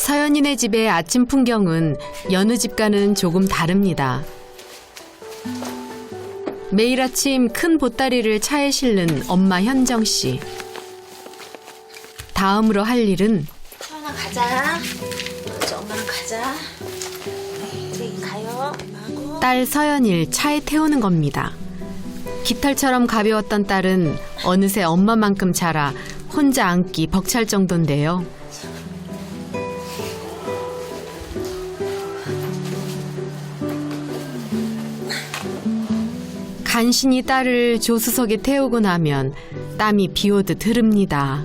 서연이네 집의 아침 풍경은 여느 집과는 조금 다릅니다. 매일 아침 큰 보따리를 차에 실는 엄마 현정 씨. 다음으로 할 일은 서연아 가자. 먼저 엄마랑 가자. 네, 가요. 엄마하고. 딸 서연이를 차에 태우는 겁니다. 깃털처럼 가벼웠던 딸은 어느새 엄마만큼 자라 혼자 앉기 벅찰 정도인데요. 간신히 딸을 조수석에 태우고 나면 땀이 비오듯 흐릅니다.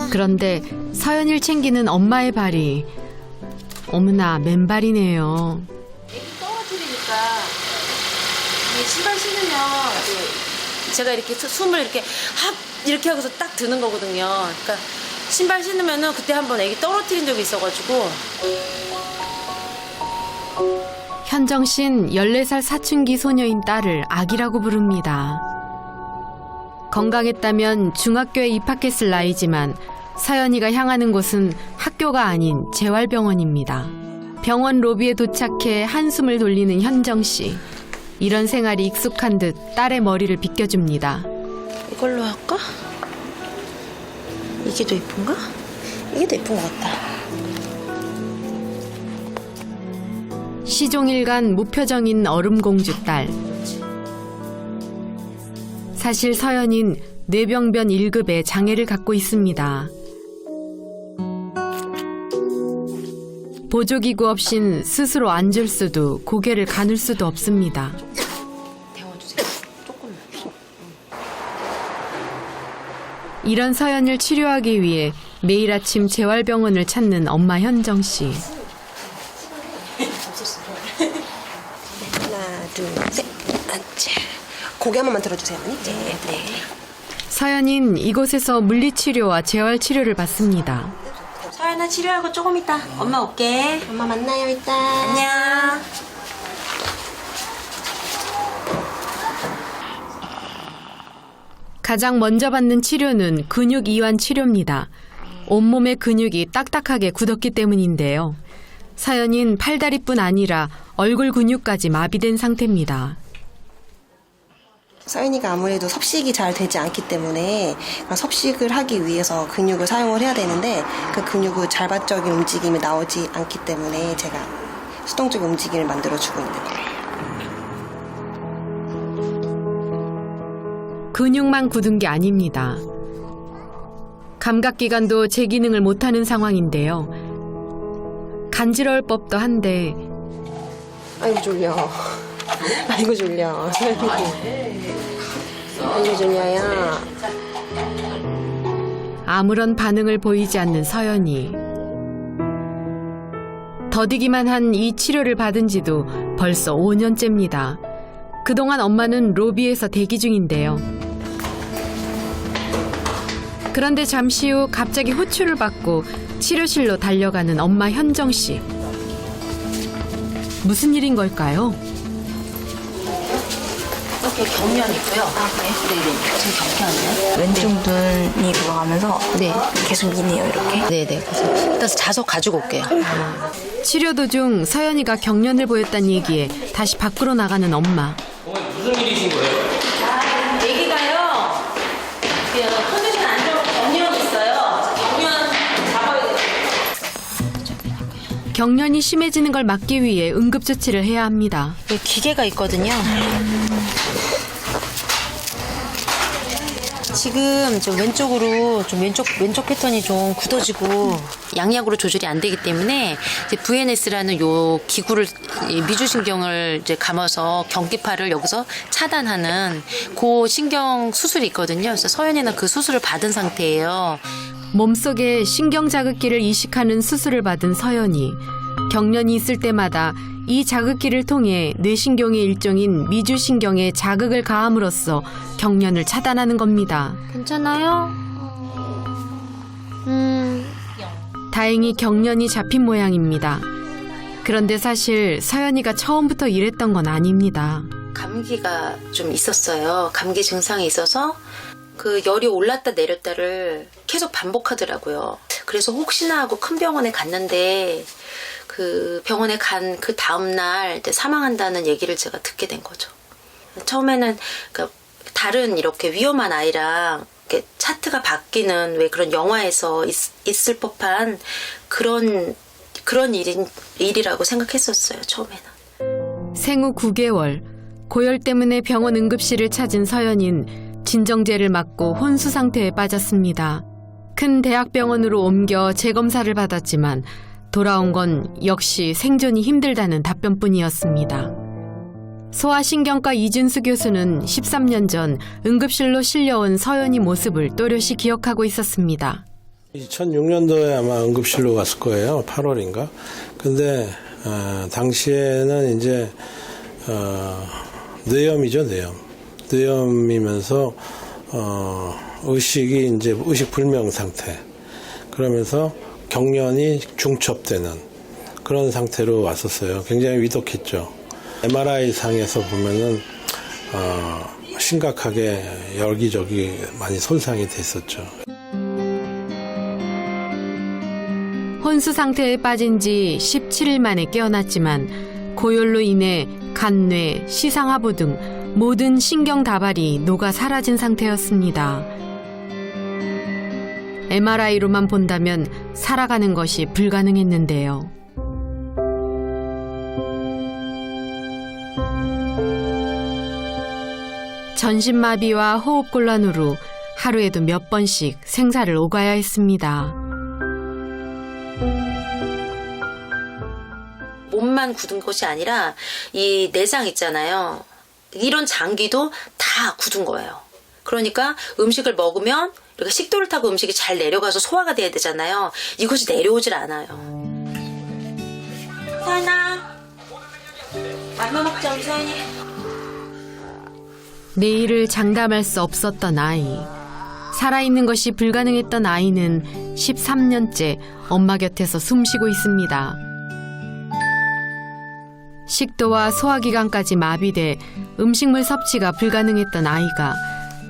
그런데 서연이를 챙기는 엄마의 발이 어머나 맨발이네요. 애기 떨어뜨리니까 이 신발 신으면 이제 제가 이렇게 숨을 이렇게 하고서 딱 드는 거거든요. 그러니까 신발 신으면은 그때 한번 애기 떨어뜨린 적이 있어가지고. 현정 씨는 14살 사춘기 소녀인 딸을 아기라고 부릅니다. 건강했다면 중학교에 입학했을 나이지만 서연이가 향하는 곳은 학교가 아닌 재활병원입니다. 병원 로비에 도착해 한숨을 돌리는 현정 씨. 이런 생활이 익숙한 듯 딸의 머리를 빗겨줍니다. 이걸로 할까? 이게 더 예쁜가? 이게 더 예쁜 것 같다. 시종일관 무표정인 얼음공주 딸. 사실 서연인 뇌병변 1급의 장애를 갖고 있습니다. 보조기구 없인 스스로 앉을 수도 고개를 가눌 수도 없습니다. 데워주세요. 조금만. 이런 서연을 치료하기 위해 매일 아침 재활병원을 찾는 엄마 현정 씨. 하나, 둘, 셋. 앉자. 고개 한 번만 들어주세요, 어머니. 네, 네. 서연인 이곳에서 물리치료와 재활치료를 받습니다. 서연아 치료하고 조금 있다. 엄마 올게. 엄마 만나요, 이따. 안녕. 가장 먼저 받는 치료는 근육 이완 치료입니다. 온몸의 근육이 딱딱하게 굳었기 때문인데요. 서연인 팔다리뿐 아니라 얼굴 근육까지 마비된 상태입니다. 서연이가 아무래도 섭식이 잘 되지 않기 때문에 섭식을 하기 위해서 근육을 사용을 해야 되는데 그 근육을 자발적인 움직임이 나오지 않기 때문에 제가 수동적인 움직임을 만들어주고 있는 거예요. 근육만 굳은 게 아닙니다. 감각기관도 제 기능을 못하는 상황인데요. 간지러울 법도 한데 아이고 졸려. 아이고 졸려. 서연이. 아이고 졸려요. 아무런 반응을 보이지 않는 서연이. 더디기만 한 이 치료를 받은 지도 벌써 5년째입니다. 그동안 엄마는 로비에서 대기 중인데요. 그런데 잠시 후 갑자기 호출을 받고 치료실로 달려가는 엄마 현정 씨. 무슨 일인 걸까요? 이렇게 경련이 있고요. 아, 그래요? 네네. 지금 경련이요? 왼쪽 눈이 돌아가면서 계속 미네요 이렇게. 네네. 일단 자석 가지고 올게요. 치료 도중 서연이가 경련을 보였다는 얘기에 다시 밖으로 나가는 엄마. 무슨 일이신 거예요? 애기가요. 컨디션 안 좋고 경련이 있어요. 경련 잡아야 돼요. 경련이 심해지는 걸 막기 위해 응급조치를 해야 합니다. 여기 기계가 있거든요. 지금 좀 왼쪽으로 좀 왼쪽 패턴이 좀 굳어지고 양약으로 조절이 안 되기 때문에 이제 VNS라는 요 기구를 미주신경을 이제 감아서 경기파를 여기서 차단하는 그 신경 수술이 있거든요. 그래서 서연이는 그 수술을 받은 상태예요. 몸속에 신경 자극기를 이식하는 수술을 받은 서연이. 경련이 있을 때마다 이 자극기를 통해 뇌신경의 일종인 미주신경에 자극을 가함으로써 경련을 차단하는 겁니다. 괜찮아요? 다행히 경련이 잡힌 모양입니다. 그런데 사실 서연이가 처음부터 이랬던 건 아닙니다. 감기가 좀 있었어요. 감기 증상이 있어서 그 열이 올랐다 내렸다를 계속 반복하더라고요. 그래서 혹시나 하고 큰 병원에 갔는데 그 병원에 간 그 다음날 사망한다는 얘기를 제가 듣게 된 거죠. 처음에는 그러니까 다른 이렇게 위험한 아이랑 이렇게 차트가 바뀌는 왜 그런 영화에서 있을 법한 그런 일이라고 생각했었어요, 처음에는. 생후 9개월, 고열 때문에 병원 응급실을 찾은 서연인 진정제를 맞고 혼수 상태에 빠졌습니다. 큰 대학병원으로 옮겨 재검사를 받았지만 돌아온 건 역시 생존이 힘들다는 답변뿐이었습니다. 소아신경과 이준수 교수는 13년 전 응급실로 실려온 서연이 모습을 또렷이 기억하고 있었습니다. 2006년도에 아마 응급실로 갔을 거예요. 8월인가. 근데 당시에는 이제 뇌염이죠, 뇌염. 뇌염이면서 의식이 이제 의식 불명 상태. 그러면서 경련이 중첩되는 그런 상태로 왔었어요. 굉장히 위독했죠. MRI 상에서 보면은 심각하게 여기저기 많이 손상이 됐었죠. 혼수 상태에 빠진 지 17일 만에 깨어났지만 고열로 인해 간뇌, 시상하부 등 모든 신경 다발이 녹아 사라진 상태였습니다. MRI로만 본다면 살아가는 것이 불가능했는데요. 전신마비와 호흡곤란으로 하루에도 몇 번씩 생사를 오가야 했습니다. 몸만 굳은 것이 아니라 이 내장 있잖아요. 이런 장기도 다 굳은 거예요. 그러니까 음식을 먹으면 이렇게 식도를 타고 음식이 잘 내려가서 소화가 돼야 되잖아요. 이것이 내려오질 않아요. 서연아, 맘마 먹자 우리 서연이. 내일을 장담할 수 없었던 아이. 살아있는 것이 불가능했던 아이는 13년째 엄마 곁에서 숨쉬고 있습니다. 식도와 소화기관까지 마비돼 음식물 섭취가 불가능했던 아이가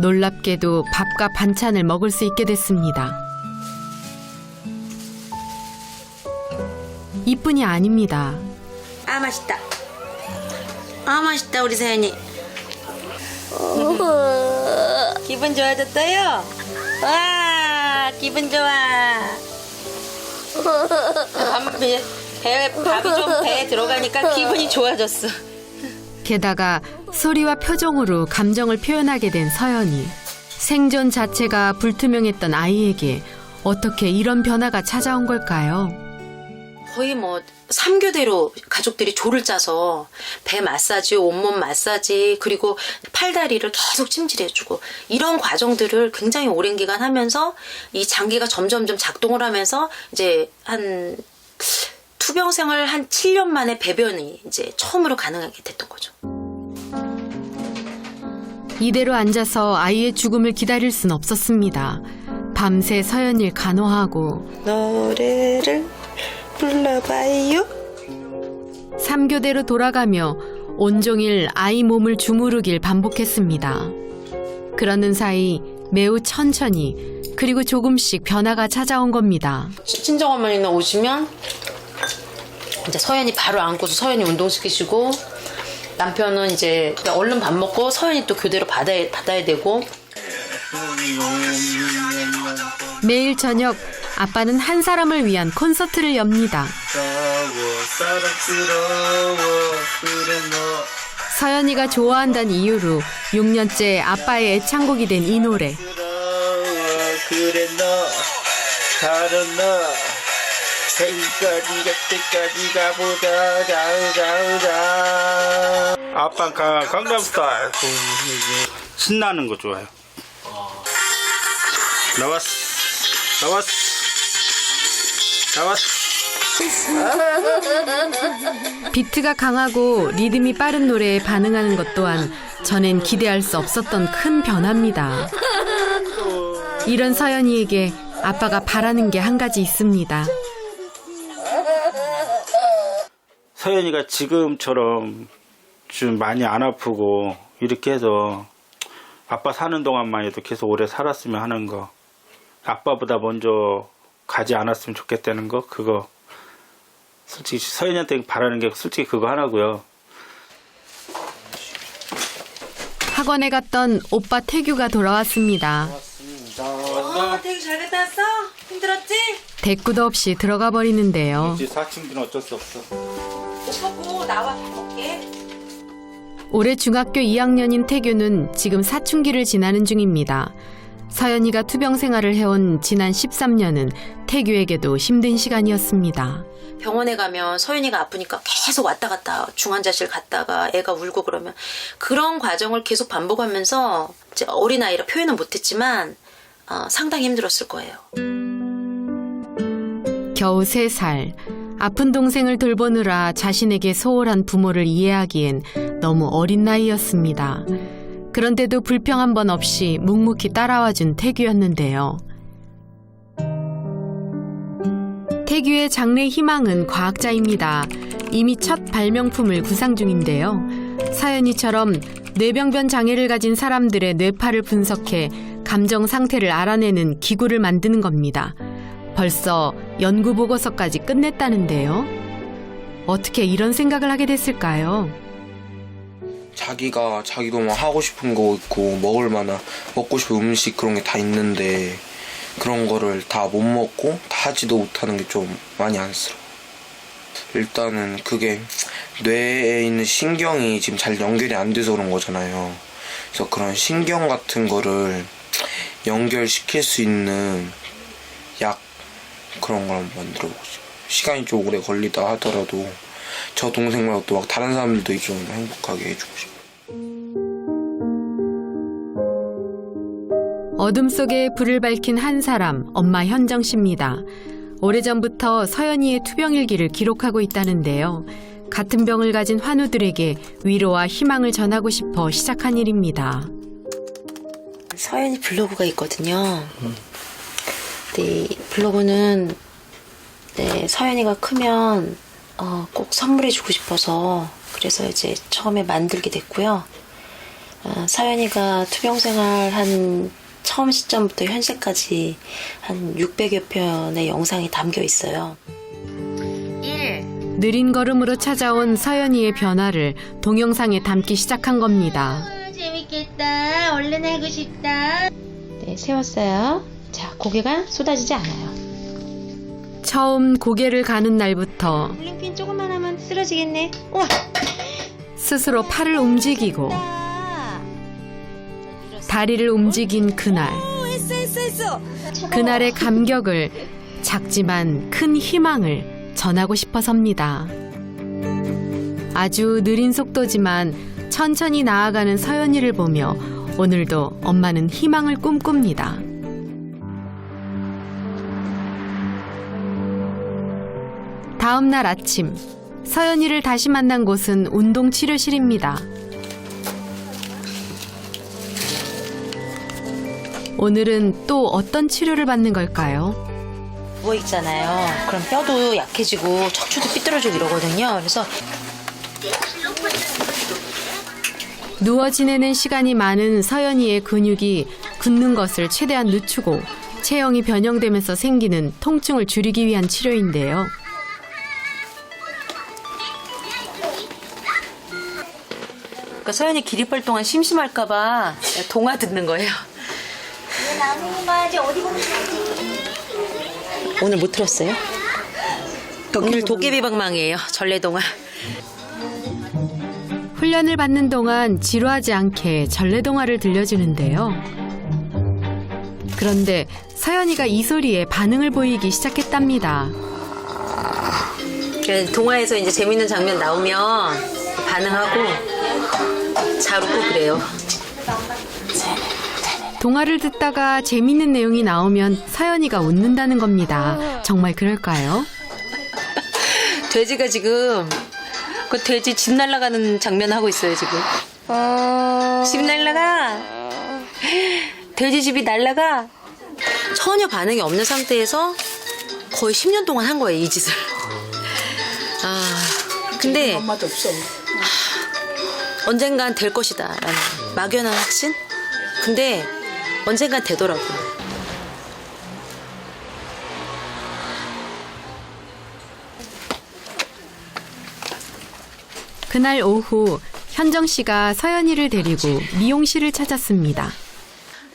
놀랍게도 밥과 반찬을 먹을 수 있게 됐습니다. 이뿐이 아닙니다. 아 맛있다. 아 맛있다 우리 서연이. 기분 좋아졌어요? 와 기분 좋아. 밥이 좀 배에 들어가니까 기분이 좋아졌어. 게다가 소리와 표정으로 감정을 표현하게 된 서연이. 생존 자체가 불투명했던 아이에게 어떻게 이런 변화가 찾아온 걸까요? 거의 뭐 3교대로 가족들이 조를 짜서 배 마사지, 온몸 마사지, 그리고 팔다리를 계속 찜질해주고 이런 과정들을 굉장히 오랜 기간 하면서 이 장기가 점점점 작동을 하면서 이제 한 투병 생활 한 7년 만에 배변이 이제 처음으로 가능하게 됐던 거죠. 이대로 앉아서 아이의 죽음을 기다릴 순 없었습니다. 밤새 서연이를 간호하고 노래를 불러봐요. 3교대로 돌아가며 온종일 아이 몸을 주무르길 반복했습니다. 그러는 사이 매우 천천히 그리고 조금씩 변화가 찾아온 겁니다. 친정어머니는 오시면 이제 서연이 바로 안고서 서연이 운동시키시고 남편은 이제 얼른 밥 먹고 서연이 또 교대로 받아야 되고 매일 저녁 아빠는 한 사람을 위한 콘서트를 엽니다. 서연이가 좋아한다는 이유로 6년째 아빠의 애창곡이 된 이 노래. 그래 너 다른 너 때까지 가보자 자우자우자. 아빠 강남스타일 신나는 거 좋아요. 나왔어. 비트가 강하고 리듬이 빠른 노래에 반응하는 것 또한 전엔 기대할 수 없었던 큰 변화입니다. 이런 서연이에게 아빠가 바라는 게 한 가지 있습니다. 서연이가 지금처럼 좀 많이 안 아프고 이렇게 해서 아빠 사는 동안만 해도 계속 오래 살았으면 하는 거, 아빠보다 먼저 가지 않았으면 좋겠다는 거, 그거 솔직히 서연이한테 바라는 게 솔직히 그거 하나고요. 학원에 갔던 오빠 태규가 돌아왔습니다. 되게 잘 갔다 왔어? 힘들었지? 대꾸도 없이 들어가 버리는데요. 이제 사춘기는 어쩔 수 없어. 옷 벗고 나와 밥 먹게. 올해 중학교 2학년인 태규는 지금 사춘기를 지나는 중입니다. 서연이가 투병 생활을 해온 지난 13년은 태규에게도 힘든 시간이었습니다. 병원에 가면 서윤이가 아프니까 계속 왔다 갔다 중환자실 갔다가 애가 울고 그러면 그런 과정을 계속 반복하면서 이제 어린아이라 표현은 못했지만 상당히 힘들었을 거예요. 겨우 3살. 아픈 동생을 돌보느라 자신에게 소홀한 부모를 이해하기엔 너무 어린 나이였습니다. 그런데도 불평 한 번 없이 묵묵히 따라와준 태규였는데요. 태규의 장래 희망은 과학자입니다. 이미 첫 발명품을 구상 중인데요. 서연이처럼 뇌병변 장애를 가진 사람들의 뇌파를 분석해 감정 상태를 알아내는 기구를 만드는 겁니다. 벌써 연구 보고서까지 끝냈다는데요. 어떻게 이런 생각을 하게 됐을까요? 자기도 막 하고 싶은 거 있고 먹고 싶은 음식 그런 게 다 있는데 그런 거를 다 못 먹고 다 하지도 못하는 게 좀 많이 안쓰러워. 일단은 그게 뇌에 있는 신경이 지금 잘 연결이 안 돼서 그런 거잖아요. 그래서 그런 신경 같은 거를 연결시킬 수 있는 약 그런 걸 한번 만들어보고 싶어요. 시간이 좀 오래 걸리다 하더라도 저 동생 말고 또 막 다른 사람들도 좀 행복하게 해주고 싶어요. 어둠 속에 불을 밝힌 한 사람, 엄마 현정 씨입니다. 오래전부터 서연이의 투병 일기를 기록하고 있다는데요. 같은 병을 가진 환우들에게 위로와 희망을 전하고 싶어 시작한 일입니다. 서연이 블로그가 있거든요. 네, 블로그는 서연이가 크면 꼭 선물해주고 싶어서 그래서 이제 처음에 만들게 됐고요. 서연이가 투병 생활 처음 시점부터 현재까지 한 600여 편의 영상이 담겨 있어요. 느린 걸음으로 찾아온 서연이의 변화를 동영상에 담기 시작한 겁니다. 재밌겠다. 얼른 하고 싶다. 네, 세웠어요. 자, 고개가 쏟아지지 않아요. 처음 고개를 가는 날부터 블링핀 조금만 하면 쓰러지겠네. 우와! 스스로 팔을 움직이고 다리를 움직인 그날. 그날의 감격을 작지만 큰 희망을 전하고 싶어서입니다. 아주 느린 속도지만 천천히 나아가는 서연이를 보며 오늘도 엄마는 희망을 꿈꿉니다. 다음 날 아침, 서연이를 다시 만난 곳은 운동치료실입니다. 오늘은 또 어떤 치료를 받는 걸까요? 누워있잖아요. 그럼 뼈도 약해지고 척추도 삐뚤어지고 이러거든요. 그래서 누워 지내는 시간이 많은 서연이의 근육이 굳는 것을 최대한 늦추고 체형이 변형되면서 생기는 통증을 줄이기 위한 치료인데요. 그러니까 서연이 기립할 동안 심심할까봐 동화 듣는 거예요. 오늘 못 들었어요? 오늘 도깨비방망이에요. 전래동화. 훈련을 받는 동안 지루하지 않게 전래동화를 들려주는데요. 그런데 서연이가 이 소리에 반응을 보이기 시작했답니다. 동화에서 이제 재밌는 장면 나오면 반응하고 잘 웃고 그래요. 동화를 듣다가 재밌는 내용이 나오면 서연이가 웃는다는 겁니다. 정말 그럴까요? 돼지가 지금 그 돼지 집 날아가는 장면 하고 있어요 지금. 집 날아가. 돼지 집이 날아가. 전혀 반응이 없는 상태에서 거의 10년 동안 한 거예요 이 짓을. 근데 엄마도 없어. 언젠간 될 것이다 라는 막연한 확신? 근데 언젠간 되더라고요. 그날 오후 현정 씨가 서연이를 데리고 미용실을 찾았습니다.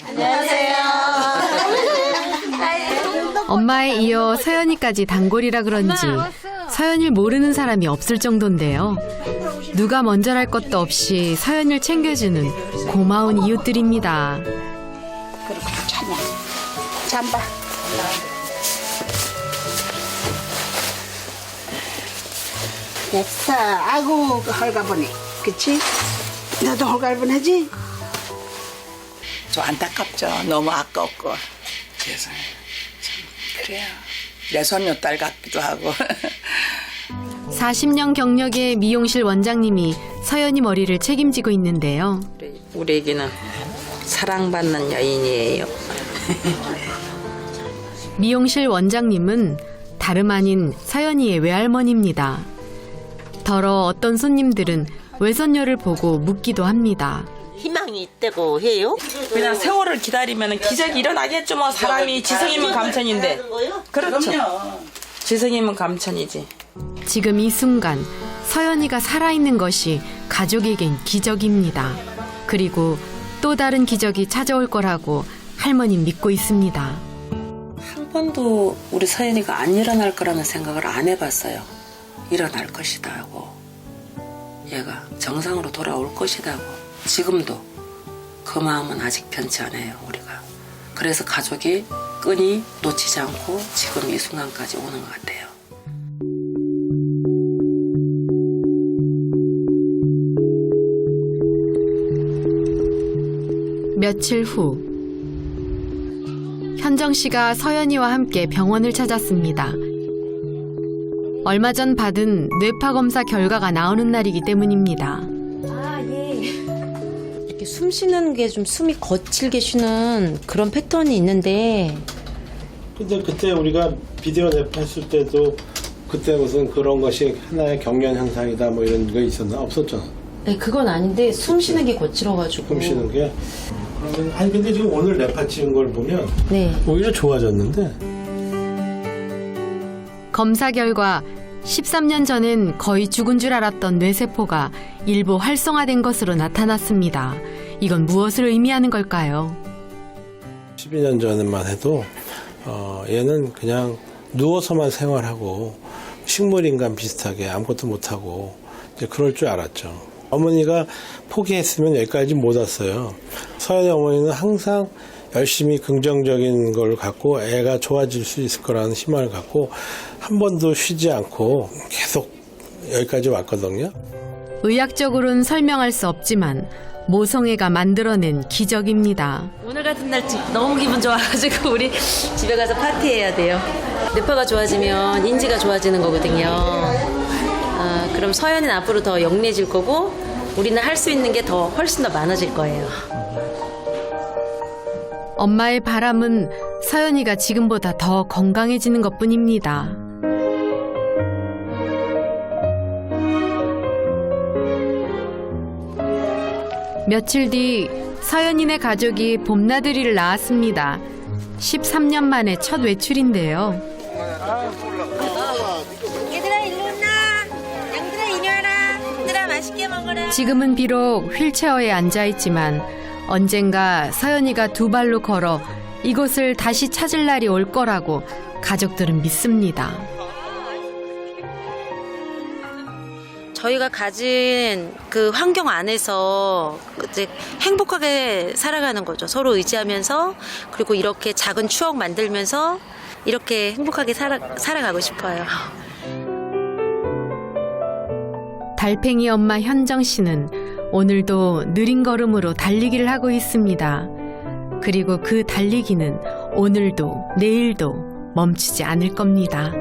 안녕하세요. 엄마에 이어 서연이까지 단골이라 그런지 서연이를 모르는 사람이 없을 정도인데요. 누가 먼저랄 것도 없이 서연이를 챙겨주는 고마운 이웃들입니다. 그리고 찬양 잠바 됐어. 아이고 헐가보네. 그치? 나도 헐가보네지? 좀 안타깝죠. 너무 아깝고. 세상에 참 그래요. 내 손녀딸 같기도 하고. 40년 경력의 미용실 원장님이 서연이 머리를 책임지고 있는데요. 우리 애기는 사랑받는 여인이에요. 미용실 원장님은 다름 아닌 서연이의 외할머니입니다. 더러 어떤 손님들은 외손녀를 보고 묻기도 합니다. 희망이 있다고 해요? 그냥 세월을 기다리면 기적이 일어나겠죠. 뭐 사람이 지성이면 감천인데. 그렇죠. 지성이면 감천이지. 지금 이 순간 서연이가 살아있는 것이 가족에겐 기적입니다. 그리고 또 다른 기적이 찾아올 거라고 할머니 믿고 있습니다. 한 번도 우리 서연이가 안 일어날 거라는 생각을 안 해봤어요. 일어날 것이다 하고 얘가 정상으로 돌아올 것이다 하고 지금도 그 마음은 아직 변치 않아요. 우리가. 그래서 가족이 끈이 놓치지 않고 지금 이 순간까지 오는 것 같아요. 며칠 후 현정 씨가 서연이와 함께 병원을 찾았습니다. 얼마 전 받은 뇌파 검사 결과가 나오는 날이기 때문입니다. 이렇게 숨 쉬는 게 좀 숨이 거칠게 쉬는 그런 패턴이 있는데 근데 그때 우리가 비디오 랩했을 때도 그때 무슨 그런 것이 하나의 경련 현상이다 뭐 이런 거 있었나? 없었잖아. 네, 그건 아닌데 숨 쉬는 게 거칠어가지고 숨 쉬는 게. 그러면 아니 근데 지금 오늘 랩파 찍은 걸 보면 네. 오히려 좋아졌는데. 검사 결과 13년 전엔 거의 죽은 줄 알았던 뇌세포가 일부 활성화된 것으로 나타났습니다. 이건 무엇을 의미하는 걸까요? 12년 전만 해도 얘는 그냥 누워서만 생활하고 식물인간 비슷하게 아무것도 못하고 이제 그럴 줄 알았죠. 어머니가 포기했으면 여기까지 못 왔어요. 서연이 어머니는 항상 열심히 긍정적인 걸 갖고 애가 좋아질 수 있을 거라는 희망을 갖고 한 번도 쉬지 않고 계속 여기까지 왔거든요. 의학적으로는 설명할 수 없지만 모성애가 만들어낸 기적입니다. 오늘 같은 날 너무 기분 좋아가지고 우리 집에 가서 파티해야 돼요. 뇌파가 좋아지면 인지가 좋아지는 거거든요. 그럼 서연이는 앞으로 더 영리해질 거고 우리는 할 수 있는 게 더 훨씬 더 많아질 거예요. 엄마의 바람은 서연이가 지금보다 더 건강해지는 것뿐입니다. 며칠 뒤 서연이네 가족이 봄나들이를 나왔습니다. 13년 만에 첫 외출인데요. 얘들아 일로 온나. 양들아 이리 와라. 얘들아 맛있게 먹어라. 지금은 비록 휠체어에 앉아있지만 언젠가 서연이가 두 발로 걸어 이곳을 다시 찾을 날이 올 거라고 가족들은 믿습니다. 저희가 가진 그 환경 안에서 이제 행복하게 살아가는 거죠. 서로 의지하면서 그리고 이렇게 작은 추억 만들면서 이렇게 행복하게 살아가고 싶어요. 달팽이 엄마 현정 씨는 오늘도 느린 걸음으로 달리기를 하고 있습니다. 그리고 그 달리기는 오늘도 내일도 멈추지 않을 겁니다.